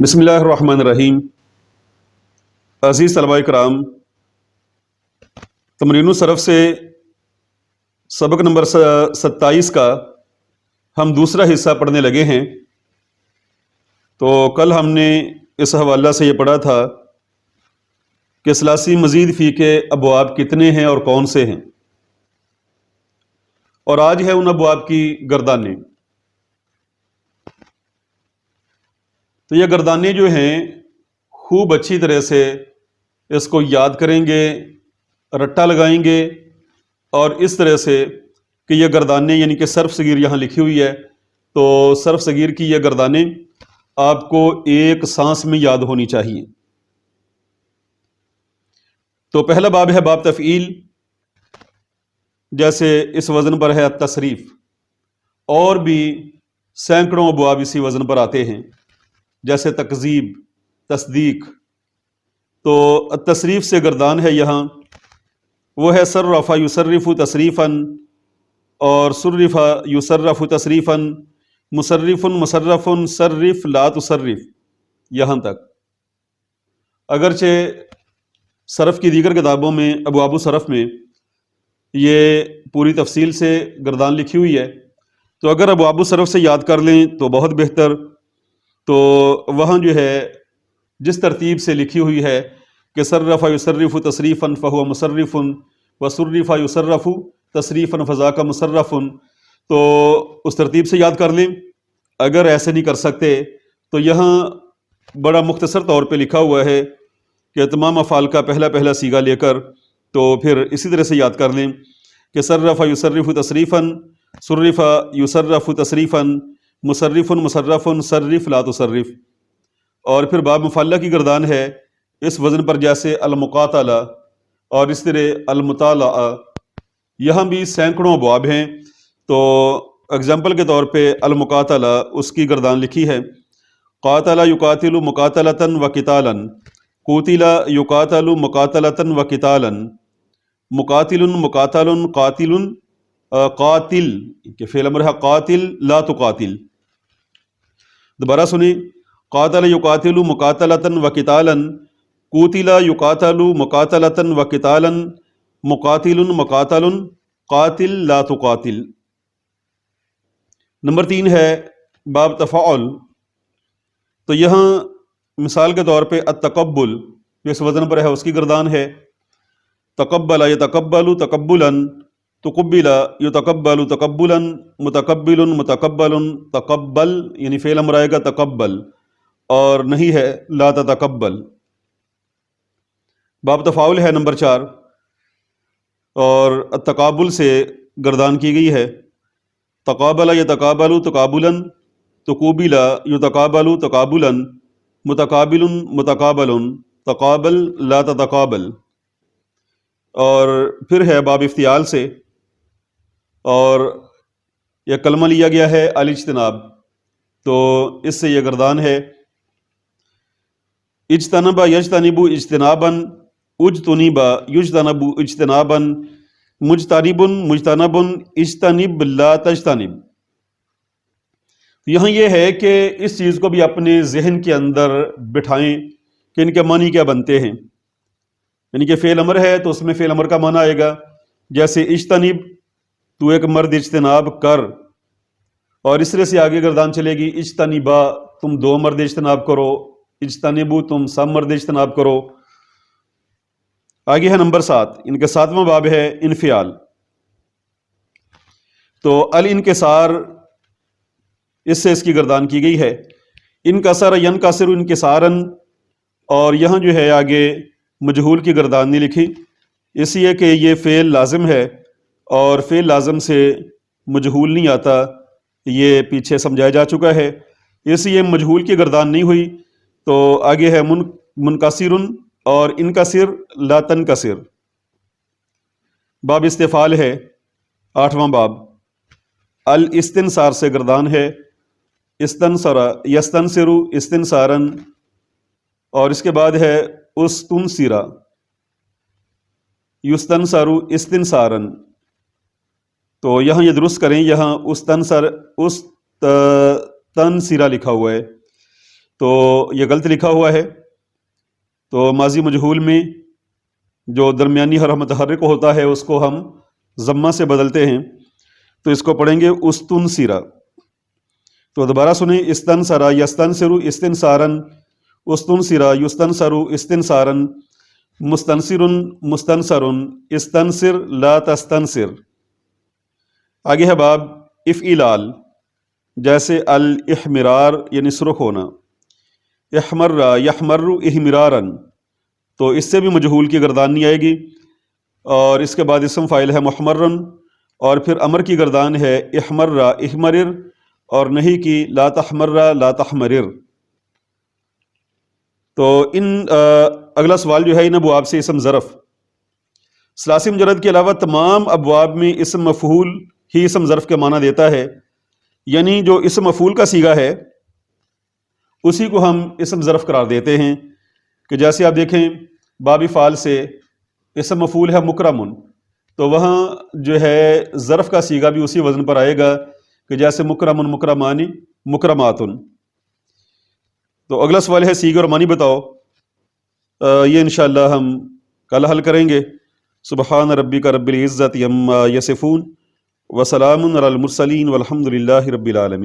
बिस्मिल्लाहिर्रहमानिर्रहीम। अज़ीज़ तलबा कराम, तमरीनुल सरफ़ से सबक नंबर 27 का हम दूसरा हिस्सा पढ़ने लगे हैं। तो कल हमने इस हवाला से ये पढ़ा था कि सलासी मज़ीद फ़ी के अबवाब कितने हैं और कौन से हैं, और आज है उन अबवाब की गर्दानें। तो ये गर्दानें जो हैं खूब अच्छी तरह से इसको याद करेंगे, रट्टा लगाएंगे, और इस तरह से कि ये गर्दानें यानी कि सर्फ सगीर यहाँ लिखी हुई है, तो सर्फ सगीर की ये गर्दानें आपको एक सांस में याद होनी चाहिए। तो पहला बाब है बाब तफ़ईल, जैसे इस वज़न पर है तसरीफ़, और भी सैकड़ों अबवाब इसी वज़न पर आते हैं, जैसे तकज़ीब, तस्दीक। तो तसरीफ़ से गर्दान है यहाँ, वो है सर्रफ़ा युसर्रिफ़ु तसरीफ़न, और सुर्रिफ़ा युसर्रफ़ु तसरीफ़न, मुसर्रिफ़ुन मुसर्रफ़ुन, सर्रिफ़ ला तुसर्रिफ़, यहाँ तक। अगरचे सरफ़ की दीगर किताबों में अबवाब सरफ़ में ये पूरी तफसील से गर्दान लिखी हुई है, तो अगर अबवाब सरफ़ से याद कर लें तो बहुत बेहतर। तो वहाँ जो है जिस तरतीब से लिखी हुई है कि सर्रफ़ा युसर्रिफ़ु तसरीफ़न फ़हुव मुसर्रिफ़ुन व सुर्रिफ़ा युसर्रफ़ु तसरीफ़न फ़ज़ाका मुसर्रफ़ुन, तो उस तरतीब से याद कर लें। अगर ऐसे नहीं कर सकते तो यहाँ बड़ा मुख्तसर तौर पे लिखा हुआ है कि तमाम अफ़ाल का पहला पहला सीगा लेकर तो फिर इसी तरह से याद कर लें कि सर्रफ़ा युसर्रिफ़ु तसरीफ़न, सुर्रिफ़ा युसर्रफ़ु तसरीफ़न, मुसर्रिफ़ुन मुसर्रफ़ुन, सर्रिफ़ ला तुसर्रिफ़। और फिर बाब मुफ़ल्ला की गर्दान है इस वज़न पर, जैसे अल-मुक़ातला और इस तरह अल-मुतालआ। यहाँ भी सैकड़ों अबवाब हैं। तो एग्जाम्पल के तौर पे अल-मुक़ातला, उसकी गर्दान लिखी है क़ातला युक़ातिलु मुक़ातलतन व क़ितालन, क़ुतिला युक़ातलु मुक़ातलतन व क़ितालन, मुक़ातिलुन मुक़ातलुन क़ातिलुन क़ातिल के फ़ेल अमर है क़ातिल ला तुक़ातिल। दोबारा सुनी, क़ातल युक़ातिलु मुक़ातलतन व क़ितालन, क़ुतिला युक़ातलु मुक़ातलतन व क़ितालन, मुक़ातिलुन मुक़ातलुन क़ातिल ला तुक़ातिल। नंबर 3 है बाब तफ़ाउल। तो यहाँ मिसाल के तौर पे अत-तक़ब्बुल जो इस वज़न पर है उसकी गर्दान है तक़ब्बला यतक़ब्बलु तक़ब्बुलन, तुक़ब्बिला युतक़ब्बलु तक़ब्बुलन, मुतक़ब्बिलुन मुतक़ब्बलुन, तक़ब्बल यानी फ़ेल अमर आएगा तक़ब्बल, और नहीं है ला ततक़ब्बल। बाब तफ़ाउल है नंबर 4, और तक़ाबुल से गर्दान की गई है तक़ाबला यतक़ाबलु तक़ाबुलन, तुक़ूबिला युतक़ाबलु तक़ाबुलन, मुतक़ाबिलुन मुतक़ाबलुन, तक़ाबल ला ततक़ाबल। और फिर है बाब इफ्तियाल से, और यह कलमा लिया गया है अल-इज्तिनाब। तो इससे यह गर्दान है इज्तनबा यज्तनिबु इज्तिनाबन, उज्तुनिबा युज्तनबु इज्तिनाबन, मुज्तनिबुन मुज्तनबुन, इज्तनिब ला तज्तनिब। यहाँ यह है कि इस चीज़ को भी अपने जहन के अंदर बिठाएं कि इनके मानी क्या बनते हैं। यानी कि फ़ेल अमर है तो उसमें फ़ेल अमर का माना आएगा, जैसे इज्तनिब, तू एक मर्द इज्तनाब कर, और इस तरह से आगे गर्दान चलेगी इज्तनिबा, तुम दो मर्द इज्तनाब करो, इज्तनिबु, तुम सब मर्द इज्तनाब करो। आगे है नंबर 7, इनका 7वां बाब है इनफियाल। तो अल इनकिसार, इससे इसकी गर्दान की गई है इनकसर यनकसिर इनकिसारन, और यहाँ जो है आगे मजहूल की गर्दान नहीं लिखी, इसलिए कि ये फ़ेल लाजिम है और फ़ेल लाजिम से मजहूल नहीं आता, ये पीछे समझाया जा चुका है, इसलिए मजहूल की गर्दान नहीं हुई। तो आगे है मुनकसिरुन और इनकसिर ला तनकसिर। बाब इस्तिफ़ाल है 8वां बाब, अल इस्तिनसार से गर्दान है इस्तनसरा यस्तनसिरु इस्तिनसारन, और इसके बाद है उस्तुनसिरा युस्तनसरु इस्तिनसारन। तो यहाँ ये दुरुस्त करें, यहाँ उस्तनसर उस तनसिरा लिखा हुआ है, تو یہ غلط لکھا ہوا ہے. تو ماضی مجہول میں جو درمیانی حرف متحرک ہوتا ہے اس کو ہم ضمہ سے بدلتے ہیں. تو اس کو پڑھیں گے استنصرا. تو دوبارہ سنیں، استنصرا یستنصر استنصارن، استنصرا یستنصر استنصارن، مستنصر مستنصر، استنصر لا تستنصر. آگے ہے باب افعلال، جیسے الاحمرار یعنی سرخ ہونا، احمر یحمر احمرارن، تو اس سے بھی مجہول کی گردان نہیں آئے گی. اور اس کے بعد اسم فاعل ہے محمرن، اور پھر امر کی گردان ہے احمر احمرر، اور نہیں کی لا تحمر لا تحمرر. تو اگلا سوال جو ہے ان ابواب سے اسم ظرف. ثلاثی مجرد کے علاوہ تمام ابواب میں اسم مفعول ہی اسم ظرف کے معنی دیتا ہے، یعنی جو اسم مفعول کا صیغہ ہے اسی کو ہم اسم ظرف قرار دیتے ہیں. کہ جیسے آپ دیکھیں باب فعال سے اسم مفعول ہے مکرمن، تو وہاں جو ہے ظرف کا صیغہ بھی اسی وزن پر آئے گا کہ جیسے مکرمن مکرمانی مکرماتن. تو اگلا سوال ہے صیغہ اور معنی بتاؤ. یہ انشاءاللہ ہم کل حل کریں گے. سبحان ربک رب العزت عما یصفون وسلام علی المرسلین والحمد للہ رب العالمین.